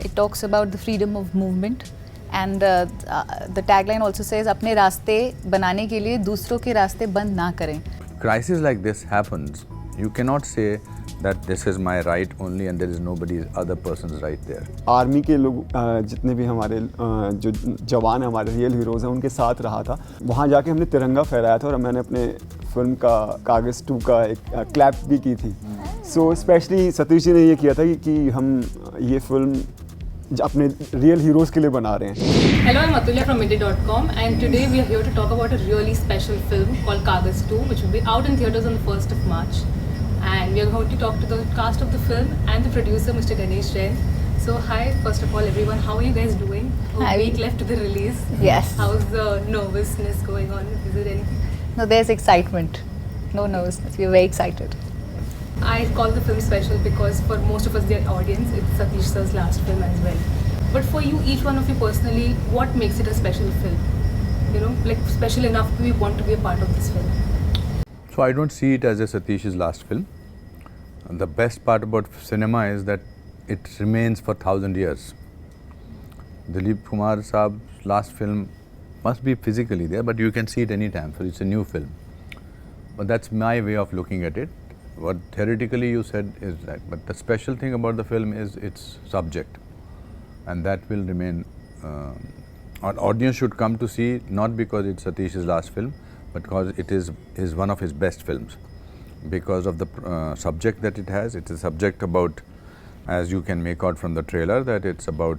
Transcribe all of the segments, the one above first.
It talks about the freedom of movement, and the tagline also says अपने रास्ते बनाने के लिए दूसरों के रास्ते बंद ना करें. Crisis like this happens, you cannot say that this is my right only and there is nobody other person's right there. Army के लोग जितने भी हमारे जो जवान हैं, हमारे रियल हीरोज़ हैं, उनके साथ रहा था. वहाँ जाके हमने तिरंगा फहराया था और मैंने अपने फिल्म का कागज़ 2 का एक क्लैप भी की थी. सो स्पेशली सतीश जी ने ये किया था कि हम ये फिल्म अपने रियल हीरोज़ के लिए बना रहे हैं. Hello, I'm Atulya from Indie.com, and today we are here to talk about a really special film called Kaagaz 2, which will be out in theatres on the 1st of March. And we are going to talk to the cast of the film and the producer, Mr. Ganesh Jain. So hi, first of all, everyone. How are you guys doing? A week left to the release. Yes. How's the nervousness going on? Is there anything? No, there's excitement. No nervousness. We're very excited. I call the film special because for most of us, the audience, it's Satish sir's last film as well. But for you, each one of you personally, what makes it a special film? You know, like special enough we want to be a part of this film. So I don't see it as a Satish's last film. And the best part about cinema is that it remains for 1,000 years. Dilip Kumar Saab's last film must be physically there, but you can see it anytime, so it's a new film. But that's my way of looking at it. What theoretically you said is right, but the special thing about the film is its subject, and that will remain. Our audience should come to see not because it's Satish's last film, but because it is one of his best films, because of the subject that it has. It's a subject about, as you can make out from the trailer, that it's about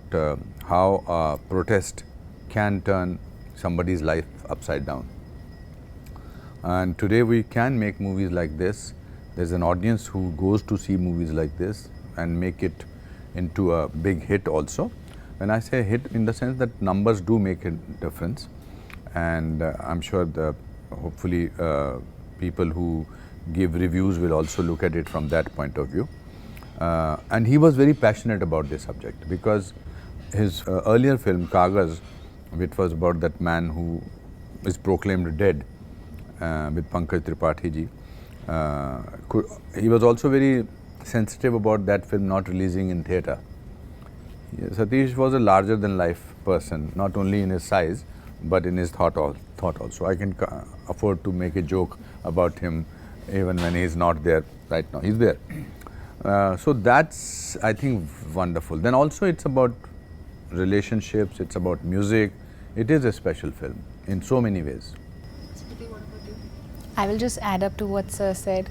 how a protest can turn somebody's life upside down. And today we can make movies like this. There's an audience who goes to see movies like this and make it into a big hit also. When I say hit, in the sense that numbers do make a difference, and I'm sure hopefully people who give reviews will also look at it from that point of view. And he was very passionate about this subject because his earlier film Kaagaz, which was about that man who is proclaimed dead with Pankaj Tripathi ji, he was also very sensitive about that film not releasing in theatre. Satish was a larger than life person, not only in his size but in his thought also. I can afford to make a joke about him even when he is not there right now. He's there. So that's, I think, wonderful. Then also it's about relationships, it's about music. It is a special film in so many ways. I will just add up to what Sir said.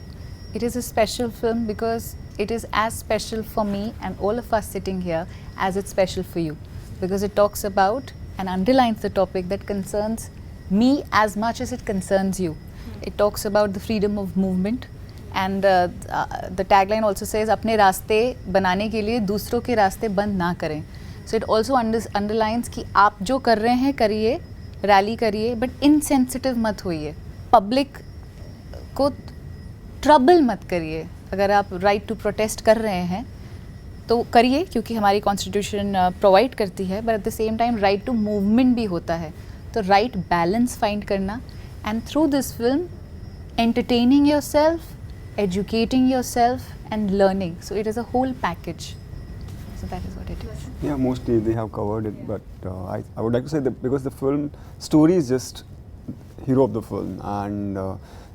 It is a special film because it is as special for me and all of us sitting here as it's special for you, because it talks about and underlines the topic that concerns me as much as it concerns you. It talks about the freedom of movement, and the tagline also says अपने रास्ते बनाने के लिए दूसरों के रास्ते बंद ना करें. So it also underlines कि आप जो कर रहे हैं करिए, रैली करिए, but insensitive मत होइए, पब्लिक को ट्रबल मत करिए. अगर आप राइट टू प्रोटेस्ट कर रहे हैं तो करिए, क्योंकि हमारी कॉन्स्टिट्यूशन प्रोवाइड करती है, but at the same time right to movement भी होता है. तो राइट बैलेंस फाइंड करना, and through this film entertaining your self, educating yourself and learning. So it is a whole package. So that is what it is. Yeah, mostly they have covered it, but I would like to say that because the film story is just hero of the film, and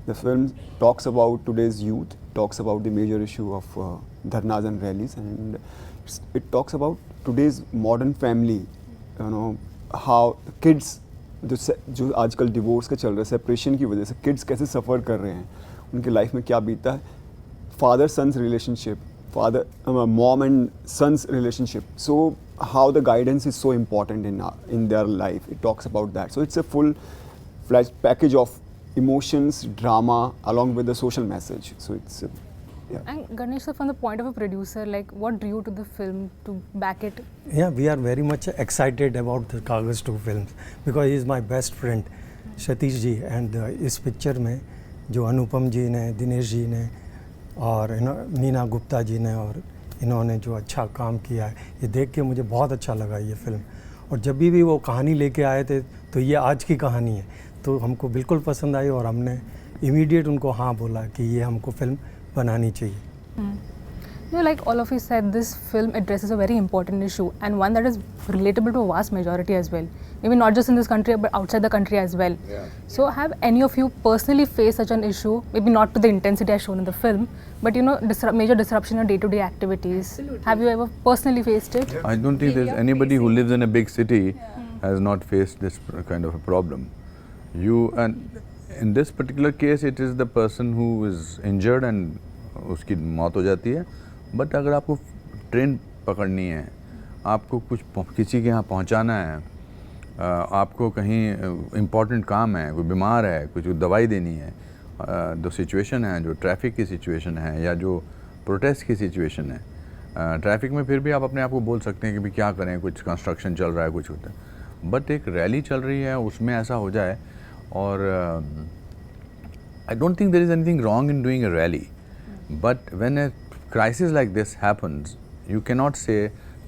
the film talks about today's youth, talks about the major issue of dharnas and rallies, and it talks about today's modern family. You know how kids जो आजकल divorce का चल रहा है, separation की वजह से kids कैसे सफ़र कर रहे हैं, उनकी लाइफ में क्या बीतता है, father sons relationship, father mom and sons relationship. So how the guidance is so important in their life. It talks about that. So it's a full-fledged package of emotions, drama, along with the social message. So it's yeah. And Ganesh sir, from the point of a producer, like what drew you to the film to back it? Yeah, we are very much excited about the Kaagaz 2 films because he is my best friend, Satish ji, and इस picture में जो अनुपम जी ने, दिनेश जी ने और नीना गुप्ता जी ने और इन्होंने जो अच्छा काम किया है, ये देख के मुझे बहुत अच्छा लगा ये फिल्म. और जब भी वो कहानी लेके आए थे तो ये आज की कहानी है, तो हमको बिल्कुल पसंद आई और हमने इमीडिएट उनको हाँ बोला कि ये हमको फिल्म बनानी चाहिए. You know, like all of you said, this film addresses a very important issue and one that is relatable to a vast majority as well. Maybe not just in this country, but outside the country as well. Yeah. So, have any of you personally faced such an issue? Maybe not to the intensity as shown in the film, but you know, major disruption in day-to-day activities. Absolutely. Have you ever personally faced it? I don't think there's anybody who lives in a big city has not faced this kind of a problem. And in this particular case, it is the person who is injured and उसकी मौत हो जाती है. But अगर आपको train पकड़नी है, आपको किसी के यहाँ पहुँचाना है, आपको कहीं इम्पोर्टेंट काम है, कोई बीमार है, कुछ दवाई देनी है, जो सिचुएशन है, जो ट्रैफिक की सिचुएशन है या जो प्रोटेस्ट की सिचुएशन है, ट्रैफिक में फिर भी आप अपने आप को बोल सकते हैं कि भी क्या करें, कुछ कंस्ट्रक्शन चल रहा है, कुछ होता है. बट एक रैली चल रही है, उसमें ऐसा हो जाए, और I don't think there is anything wrong in doing a rally, but when a crisis like this happens, you cannot say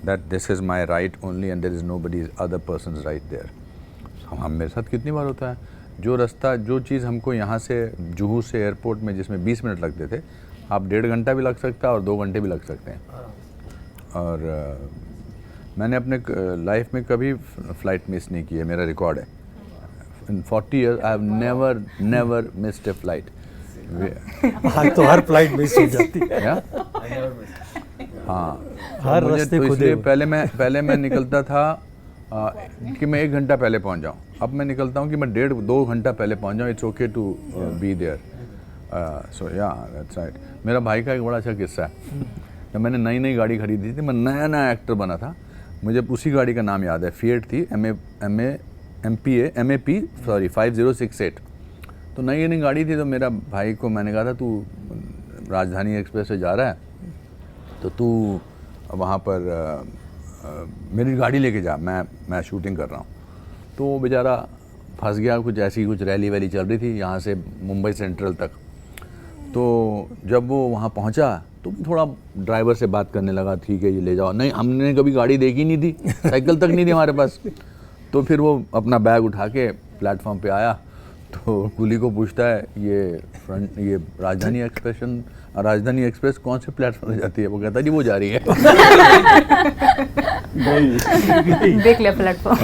that this is my right only and there is nobody other person's right there. हम मेरे साथ कितनी बार होता है, जो रास्ता, जो चीज़ हमको यहाँ से जुहू से एयरपोर्ट में जिसमें 20 मिनट लगते थे, आप 1.5 घंटा भी लग सकता है और 2 घंटे भी लग सकते हैं. और मैंने अपने लाइफ में कभी फ़्लाइट मिस नहीं की है, मेरा रिकॉर्ड है. इन 40 years I have never missed a flight. आज तो हर फ्लाइट मिस हो जाती है. हाँ, हर मुझे रास्ते तो खुदे इसलिए पहले मैं निकलता था कि मैं 1 घंटा पहले पहुंच जाऊं. अब मैं निकलता हूं कि मैं 1.5-2 घंटा पहले पहुंच जाऊं. It's okay to be there. So yeah that's right. मेरा भाई का एक बड़ा अच्छा किस्सा है. जब मैंने नई गाड़ी खरीदी थी, मैं नया एक्टर बना था, मुझे उसी गाड़ी का नाम याद है, फिएट थी, MAP 5068. तो नई गाड़ी थी, तो मेरा भाई को मैंने कहा था, तू राजधानी एक्सप्रेस से जा रहा है तो तू वहाँ पर मेरी गाड़ी लेके जा, मैं शूटिंग कर रहा हूँ. तो वो बेचारा फंस गया. कुछ रैली वैली चल रही थी यहाँ से मुंबई सेंट्रल तक. तो जब वो वहाँ पहुँचा तो थोड़ा ड्राइवर से बात करने लगा, ठीक है ये ले जाओ. नहीं, हमने कभी गाड़ी देखी नहीं थी, साइकिल तक नहीं थी हमारे पास. तो फिर वो अपना बैग उठा के प्लेटफॉर्म पे आया, तो कुली को पूछता है, ये राजधानी एक्सप्रेस कौन से प्लेटफॉर्म पे जाती है? वो कहता है जी वो जा रही है. देख लिया प्लेटफॉर्म.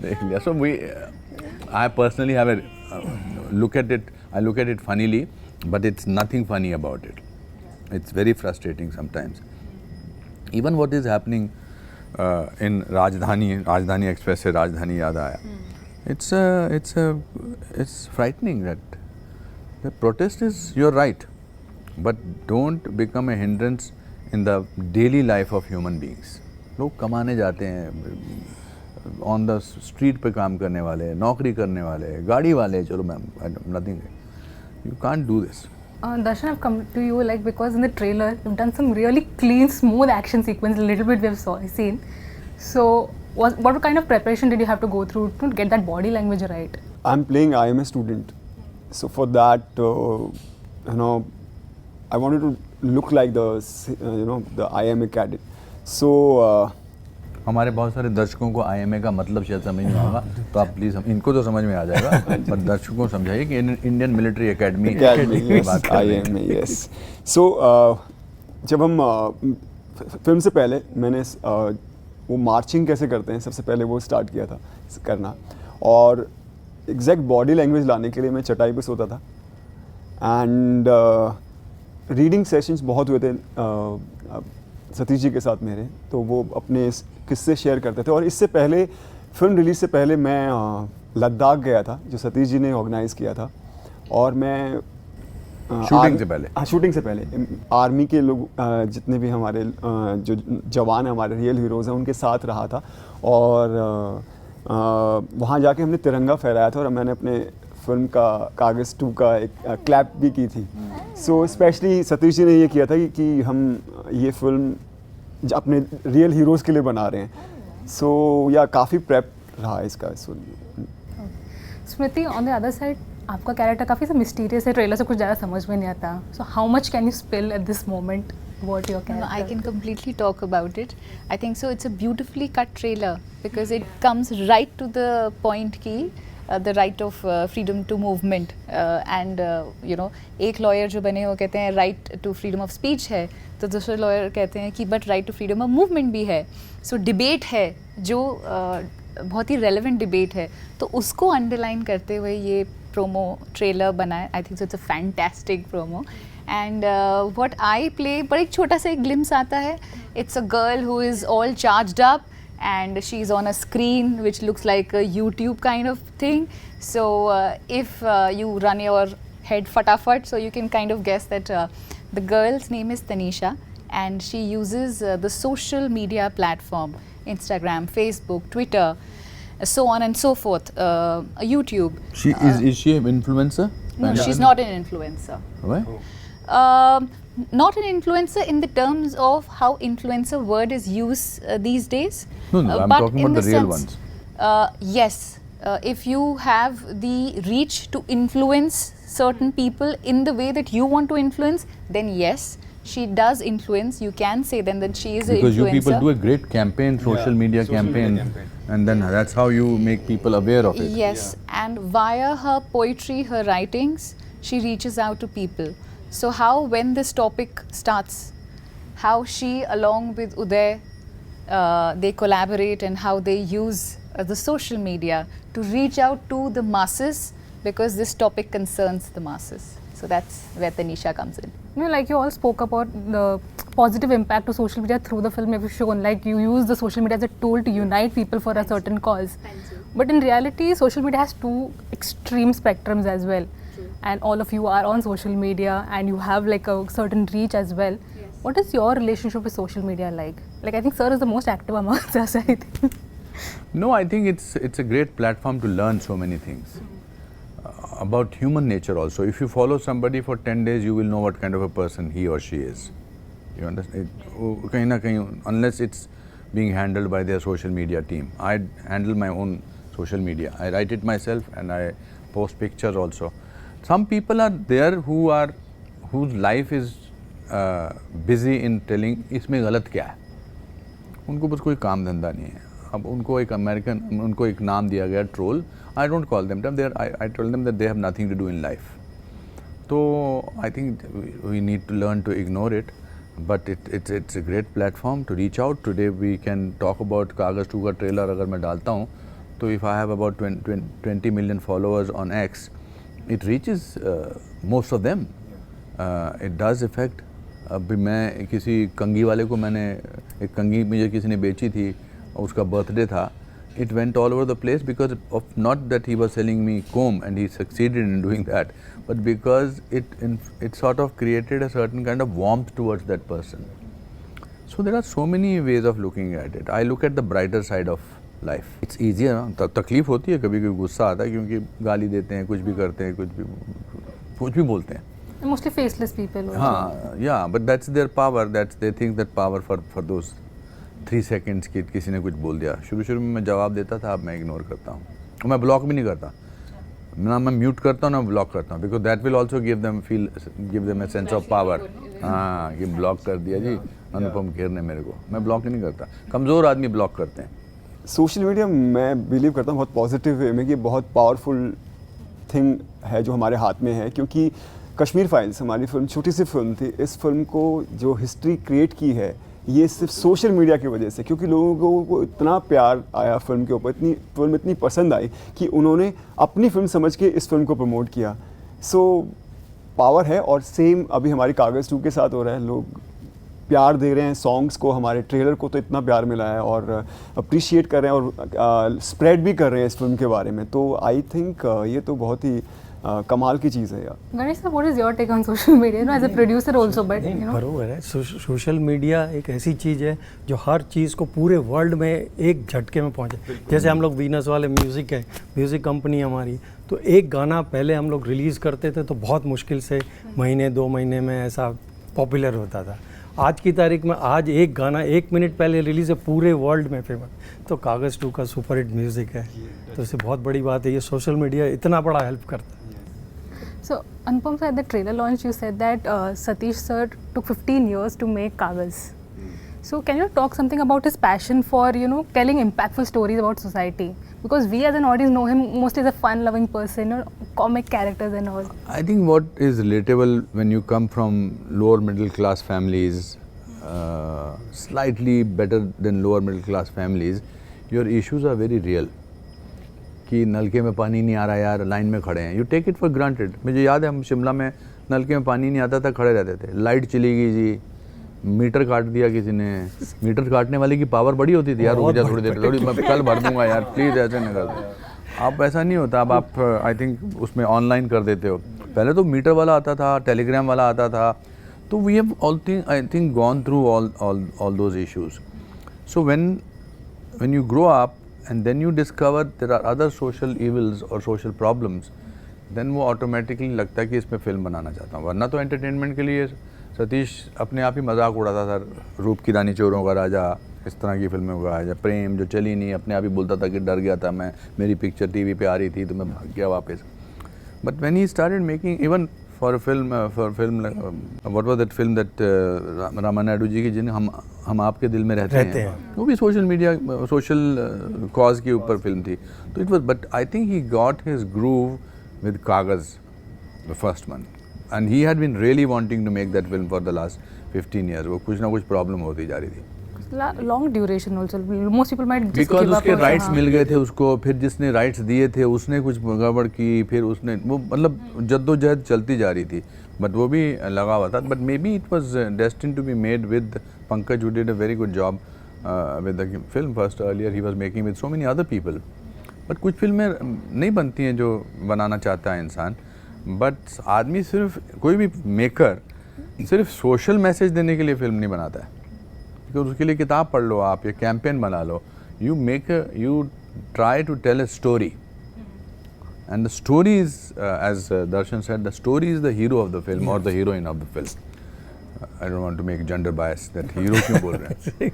देख लिया. सो I personally have a look at it funnily, but it's nothing funny about it. It's very frustrating sometimes. Even what is happening in Rajdhani Express से राजधानी याद आया. It's frightening that the protest is your right, but don't become a hindrance in the daily life of human beings. लोग कमाने जाते हैं, on the street पे काम करने वाले, नौकरी करने वाले, गाड़ी वाले, चलो ma'am, nothing. You can't do this. Darshan, I've come to you because in the trailer you've done some really clean, smooth action sequence. A little bit we have seen. So, what kind of preparation did you have to go through to get that body language right? I'm playing IMA student, so for that, I wanted to look like the IMA cadet. So. हमारे बहुत सारे दर्शकों को IMA का मतलब शायद समझ नहीं होगा, तो आप प्लीज़, इनको तो समझ में आ जाएगा, पर दर्शकों को समझाइए कि इंडियन मिलिट्री एकेडमी की बात कर रहे हैं. IMA, yes. So जब हम फिल्म से पहले मैंने वो मार्चिंग कैसे करते हैं, सबसे पहले वो स्टार्ट किया था करना, और एग्जैक्ट बॉडी लैंग्वेज लाने के लिए मैं चटाई पे सोता था. एंड रीडिंग सेशंस बहुत हुए थे सतीश जी के साथ मेरे, तो वो अपने किस्से शेयर करते थे. और इससे पहले, फिल्म रिलीज से पहले, मैं लद्दाख गया था, जो सतीश जी ने ऑर्गेनाइज़ किया था. और मैं शूटिंग से पहले आर्मी के लोग, जितने भी हमारे जो जवान हैं, हमारे रियल हीरोज़ हैं, उनके साथ रहा था. और वहाँ जाके हमने तिरंगा फहराया था, और मैंने अपने फिल्म का कागज़ 2 का एक क्लैप भी की थी. सो स्पेशली सतीश जी ने ये किया था कि हम ये फिल्म अपने रियल हीरोज़ के लिए बना रहे हैं. सो या काफ़ी प्रेप रहा इसका. स्मृति, ऑन द अदर साइड, आपका कैरेक्टर काफ़ी मिस्टीरियस है, ट्रेलर से कुछ ज़्यादा समझ में नहीं आता. So how much can you spill at this moment? what your character. No, I can completely talk about it. I think so. It's a beautifully cut trailer because it comes right to the point की the right of freedom to movement and you know एक lawyer जो बने वो कहते हैं right to freedom of speech है तो दूसरे lawyer कहते हैं कि but right to freedom of movement भी है. So debate है जो बहुत ही relevant debate है तो उसको underline करते हुए ये promo trailer बना है. I think so it's a fantastic promo. And what I play, पर एक छोटा सा एक glimpse आता है. It's a girl who is all charged up and she's on a screen which looks like a YouTube kind of thing. So if you run your head fatafat, so you can kind of guess that the girl's name is Tanisha and she uses the social media platform, Instagram, Facebook, Twitter, so on and so forth, YouTube. Is she an influencer? No, she's not an influencer. Why? Not an influencer in the terms of how influencer word is used these days. No, I'm but talking in about the real sense, ones. Yes, if you have the reach to influence certain people in the way that you want to influence, then yes, she does influence. You can say then that she is an influencer. Because you people do a great campaign, social media campaign, and then that's how you make people aware of it. Yes, and via her poetry, her writings, she reaches out to people. So how when this topic starts, how she along with Uday, they collaborate and how they use the social media to reach out to the masses because this topic concerns the masses. So that's where Tanisha comes in. You know, like you all spoke about the positive impact of social media through the film you've shown, like you use the social media as a tool to unite people for a certain cause. But in reality, social media has two extreme spectrums as well. And all of you are on social media and you have like a certain reach as well. What is your relationship with social media like? Like I think sir is the most active amongst us, I think. No, I think it's a great platform to learn so many things. About human nature also. If you follow somebody for 10 days, you will know what kind of a person he or she is. You understand? Kahin na kahin, unless it's being handled by their social media team. I handle my own social media. I write it myself and I post pictures also. Some people are there whose life is busy in telling इसमें गलत क्या है. उनको बस कोई काम धंधा नहीं है. अब उनको एक नाम दिया गया troll. I don't call them. I tell them that they have nothing to do in life. So I think we need to learn to ignore it. But it's a great platform to reach out. Today we can talk about Kagaz 2 का trailer अगर मैं डालता हूँ तो if I have about 20 million followers on X, it reaches most of them. It does affect. अभी मैं किसी कंगी वाले को मैंने एक कंगी मुझे किसी ने बेची थी उसका बर्थडे था. It went all over the place because of not that he was selling me comb and he succeeded in doing that, but because it sort of created a certain kind of warmth towards that person. So there are so many ways of looking at it. I look at the brighter side of life. It's easier. तकलीफ होती है कभी कभी गुस्सा आता है क्योंकि गाली देते हैं कुछ भी करते हैं कुछ भी बोलते हैं. Mostly faceless people. हाँ, yeah, but that's their power. They think that power for those 3 seconds की किसी ने कुछ बोल दिया. शुरू में मैं जवाब देता था, अब मैं इग्नोर करता हूँ. और मैं ब्लॉक भी नहीं करता. ना मैं म्यूट करता हूँ ना ब्लॉक करता हूँ. Because that will also give them a sense of power. हाँ, कि ब्लॉक कर दिया जी अनुपम खेर ने मेरे को. मैं ब्लॉक नहीं करता. कमज़ोर आदमी ब्लॉक करते हैं. सोशल मीडिया मैं बिलीव करता हूँ बहुत पॉजिटिव वे में कि बहुत पावरफुल थिंग है जो हमारे हाथ में है. क्योंकि कश्मीर फाइल्स हमारी फिल्म छोटी सी फिल्म थी. इस फिल्म को जो हिस्ट्री क्रिएट की है ये सिर्फ सोशल मीडिया की वजह से, क्योंकि लोगों को इतना प्यार आया फिल्म के ऊपर, फिल्म इतनी पसंद आई कि उन्होंने अपनी फिल्म समझ के इस फिल्म को प्रमोट किया. सो पावर है. और सेम अभी हमारी कागज़ 2 के साथ हो रहा है. लोग प्यार दे रहे हैं सॉन्ग्स को, हमारे ट्रेलर को तो इतना प्यार मिला है और अप्रिशिएट कर रहे हैं और स्प्रेड भी कर रहे हैं इस फिल्म के बारे में. तो आई थिंक ये तो बहुत ही कमाल की चीज़ है यार. Ganesh sir, what is your take on social media? You know, as a producer also, but you know. बरोबर है. सोशल मीडिया एक ऐसी चीज़ है जो हर चीज़ को पूरे वर्ल्ड में एक झटके में पहुंचे. जैसे हम लोग वीनस वाले म्यूज़िक है, म्यूज़िक कंपनी हमारी, तो एक गाना पहले हम लोग रिलीज़ करते थे तो बहुत मुश्किल से महीने 2 महीने में ऐसा पॉपुलर होता था. आज की तारीख में आज एक गाना 1 मिनट पहले रिलीज़ है पूरे वर्ल्ड में फेमस. तो कागज़ 2 का सुपर हिट म्यूज़िक है. तो इससे बहुत बड़ी बात है ये सोशल मीडिया इतना बड़ा हेल्प करता है. So, Anupam sir, at the trailer launch, you said that Satish sir took 15 years to make Kagaz. So, can you talk something about his passion for, telling impactful stories about society? Because we as an audience know him mostly as a fun-loving person, comic characters and all. I think what is relatable when you come from lower middle class families, slightly better than lower middle class families, your issues are very real. कि नलके में पानी नहीं आ रहा यार, line में खड़े हैं, you take it for granted. मुझे याद है हम शिमला में नलके में पानी नहीं आता था, खड़े रहते थे. लाइट चली गई जी, मीटर काट दिया किसी ने. मीटर काटने वाले की पावर बड़ी होती थी यार, रुक जा थोड़ी देर, थोड़ी मैं कल भर दूंगा यार प्लीज़, ऐसे नहीं करते. अब ऐसा नहीं होता, अब आप आई थिंक उसमें ऑनलाइन कर देते हो. पहले तो मीटर वाला आता था, टेलीग्राम वाला आता था. तो we have all thing I think gone through all those issues. So when you grow up and then you discover there are other social evils or social problems, then वो automatically लगता है कि इसमें film बनाना चाहता हूँ. वरना तो entertainment के लिए सतीश अपने आप ही मजाक उड़ाता था. रूप की रानी चोरों का राजा, इस तरह की फिल्में हुआ है, प्रेम जो चली नहीं, अपने आप ही बोलता था कि डर गया था मैं, मेरी पिक्चर टीवी पे आ रही थी तो मैं भाग गया वापस. But when he started making even for a film, what was that film that Rama Naidu ji की, जिन्हें हम आपके दिल में रहते हैं, वो भी सोशल मीडिया सोशल कॉज के ऊपर फिल्म थी. तो it was, but I think he got his groove with Kaagaz the first one, and he had been really wanting to make that film for the last 15 years. वो कुछ ना कुछ problem होती जा रही थी. Long duration also. Most people might just Because give up. उसके rights मिल गए थे उसको, फिर जिसने राइट्स दिए थे उसने कुछ गड़बड़ की, फिर उसने वो मतलब जद्दोजहद चलती जा रही थी. बट वो भी लगा हुआ था. But maybe it was destined to be made with Pankaj, who did a very good job with the film. First earlier he was making with so many other people. But कुछ फिल्में नहीं बनती हैं जो बनाना चाहता है इंसान. बट आदमी सिर्फ, कोई भी मेकर सिर्फ सोशल मैसेज देने के लिए फिल्म नहीं बनाता है. बिकॉज उसके लिए किताब पढ़ लो आप, या कैंपेन बना लो. You try to tell a story, and the story is, as Darshan said, the story is the hero of the film और the heroine of the film. I don't want to make gender bias that hero क्यों बोल रहे हैं.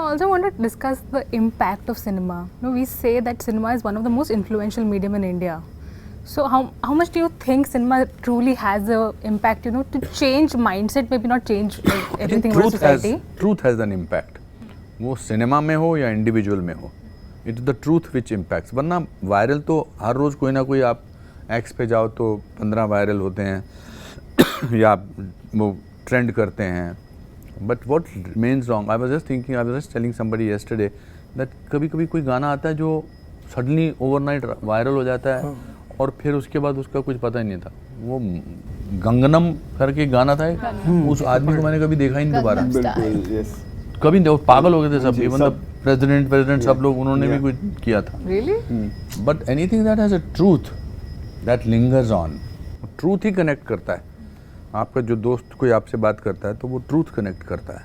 Also want to discuss the impact of cinema. We say that cinema is one of the most influential medium in India. So how much do you think cinema truly has a impact, to change mindset, maybe not change everything about society? Truth has an impact. वो cinema में हो या individual में हो, it is the truth which impacts. वरना viral तो हर रोज़ कोई ना कोई, आप एक्स पे जाओ तो 15 वायरल होते हैं या वो ट्रेंड करते हैं. But what remains wrong, I was just telling somebody yesterday that कभी कभी कोई गाना आता है जो सडनली ओवरनाइट वायरल हो जाता है, और फिर उसके बाद उसका कुछ पता ही नहीं था. वो गंगनम करके गाना था, उस आदमी को मैंने कभी देखा ही नहीं दोबारा. कभी नहीं, पागल हो गए थे सब, इवन द प्रेसिडेंट सब लोग, उन्होंने भी कुछ किया था. But anything that has a truth that lingers on, truth he connect करता है. आपका जो दोस्त कोई आपसे बात करता है तो वो ट्रूथ कनेक्ट करता है.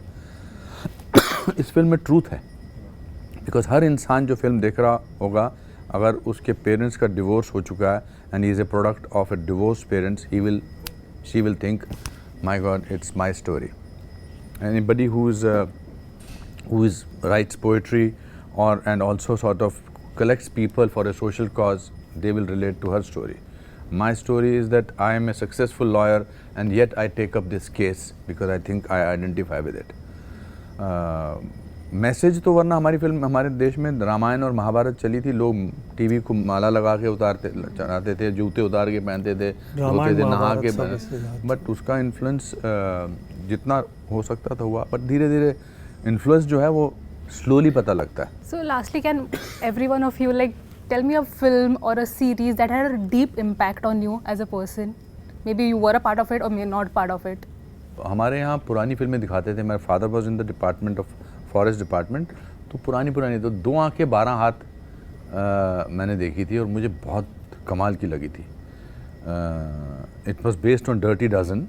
इस फिल्म में ट्रूथ है, बिकॉज हर इंसान जो फिल्म देख रहा होगा, अगर उसके पेरेंट्स का डिवोर्स हो चुका है and he is a product of a divorce parents, she will think my god it's my story. Anybody who is rights poetry or and also sort of collects people for a social cause, they will relate to her story. My story is that I am a successful lawyer and yet I take up this case because I think I identify with it. Message तो वरना हमारी film, हमारे देश में रामायण और महाभारत चली थी, लोग टीवी को माला लगा के चढ़ाते थे, जूते उतार के पहनते थे, धोते थे, नहा के. बट उसका इन्फ्लुएंस जितना हो सकता था हुआ, बट धीरे धीरे इन्फ्लुएंस जो है वो slowly पता लगता है. So lastly, can every one of you tell me a film or a series that had a deep impact on you as a person? Maybe you were a part of it or maybe not part of it. हमारे यहाँ पुरानी फिल्में दिखाते थे. मेरा father was in the department of forest department, तो पुरानी तो 2 आंखें 12 हाथ मैंने देखी थी और मुझे बहुत कमाल की लगी थी. It was based on dirty dozen.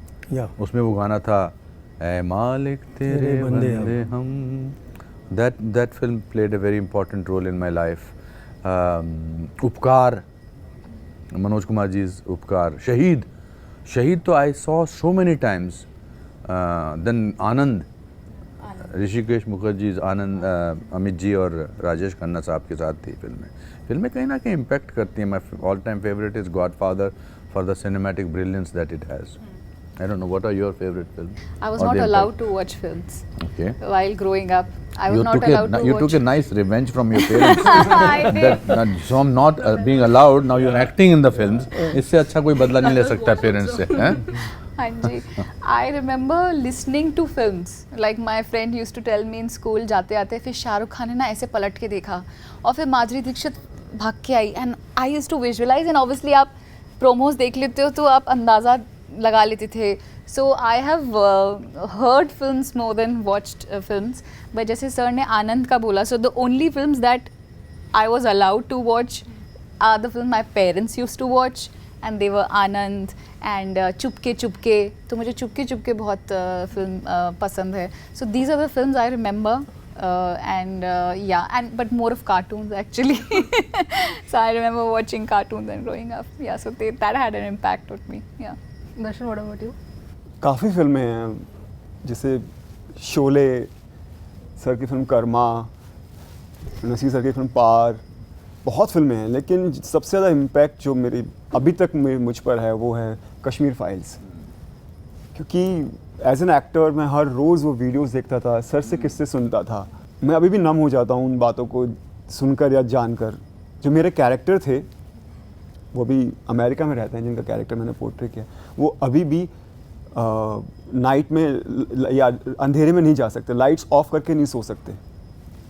उसमें वो गाना था, ऐ मालिक तेरे बंदे हम. That film played a very important role in my life. Upkar, Manoj Kumar ji's Upkar. Shaheed to I saw so many times. Then Anand, Rishikesh मुखर्जी's Anand, Amit ji और राजेश खन्ना साहब के साथ थी फिल्में कहीं ना कहीं इम्पैक्ट करती हैं. My all time favourite is godfather for the cinematic brilliance that it has. I don't know, what are your favorite films? I was Or not the allowed to watch films Okay. while growing up. I was You not took allowed to you watch. took a nice revenge from your parents. I did. So I'm not being allowed, now you're acting in the films. इससे अच्छा कोई बदला नहीं ले सकता parents से, हैं? हाँ जी. I remember listening to films. Like my friend used to tell me in school जाते आते फिर शाहरुख खान ने ना ऐसे पलट के देखा और फिर माधुरी दीक्षित भाग के आई and I used to visualize and obviously आप promos देख लेते हो तो आप अंदाज़ा लगा लेते थे. So I have heard films more than watched films. But जैसे सर ने आनंद का बोला, so the only films that I was allowed to watch are the films my parents used to watch, and they were Anand and Chupke Chupke. तो मुझे चुपके चुपके बहुत film पसंद है. So these are the films I remember. But more of cartoons actually. So I remember watching cartoons and growing up. Yeah, so that had an impact on me. Yeah. Darshan, what about you? काफ़ी फिल्में हैं, जैसे Sholay, sir की film Karma, Naseer sir की film पार, बहुत फिल्में हैं, लेकिन सबसे ज़्यादा इम्पैक्ट जो मेरी अभी तक मुझ पर है वो है कश्मीर फाइल्स. क्योंकि एज एन एक्टर मैं हर रोज़ वो वीडियोस देखता था, सर से किस्से सुनता था. मैं अभी भी नम हो जाता हूँ उन बातों को सुनकर या जानकर. जो मेरे कैरेक्टर थे वो भी अमेरिका में रहते हैं, जिनका कैरेक्टर मैंने पोर्ट्रे किया, वो अभी भी नाइट में या अंधेरे में नहीं जा सकते, लाइट्स ऑफ करके नहीं सो सकते.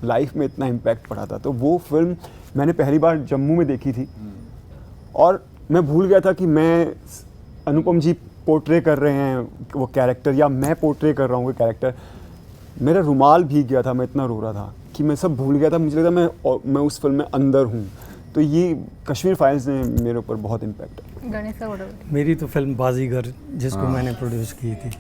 लाइफ में इतना इम्पैक्ट पड़ा था. तो वो फिल्म मैंने पहली बार जम्मू में देखी थी और मैं भूल गया था कि मैं अनुपम जी पोर्ट्रे कर रहे हैं वो कैरेक्टर या मैं पोर्ट्रे कर रहा हूँ वो कैरेक्टर. मेरा रुमाल भीग गया था, मैं इतना रो रहा था कि मैं सब भूल गया था. मुझे लगा मैं उस फिल्म में अंदर हूँ. तो ये कश्मीर फाइल्स ने मेरे ऊपर बहुत इम्पैक्ट है. Ganesh sir, what about you? मेरी तो फिल्म बाजीगर जिसको मैंने प्रोड्यूस की थी,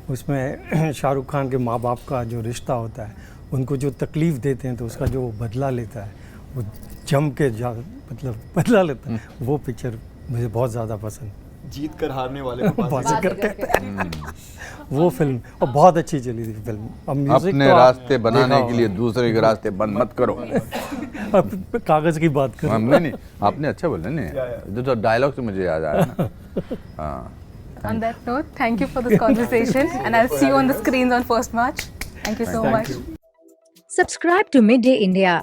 उसमें शाहरुख खान के माँ बाप का जो रिश्ता होता है, उनको जो तकलीफ़ देते हैं तो उसका जो बदला लेता है, वो जम के मतलब बदला लेता है. वो पिक्चर मुझे बहुत ज़्यादा पसंद. जीत कर हारने वाले को बाजीगर कहते हैं. वो फिल्म और बहुत अच्छी चली थी फिल्म. अब म्यूजिक अपने तो रास्ते बनाने के लिए दूसरे के रास्ते बंद मत करो. अब कागज़ की बात करें. नहीं, आपने अच्छा बोला नहीं, जो डायलॉग से मुझे याद आया ना. हाँ. On that note, thank you for this conversation, and I'll see you on the screens on 1st March. Thank you so much. Subscribe to Midday India.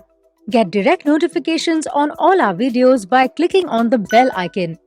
Get direct notifications on all our videos by clicking on the bell icon.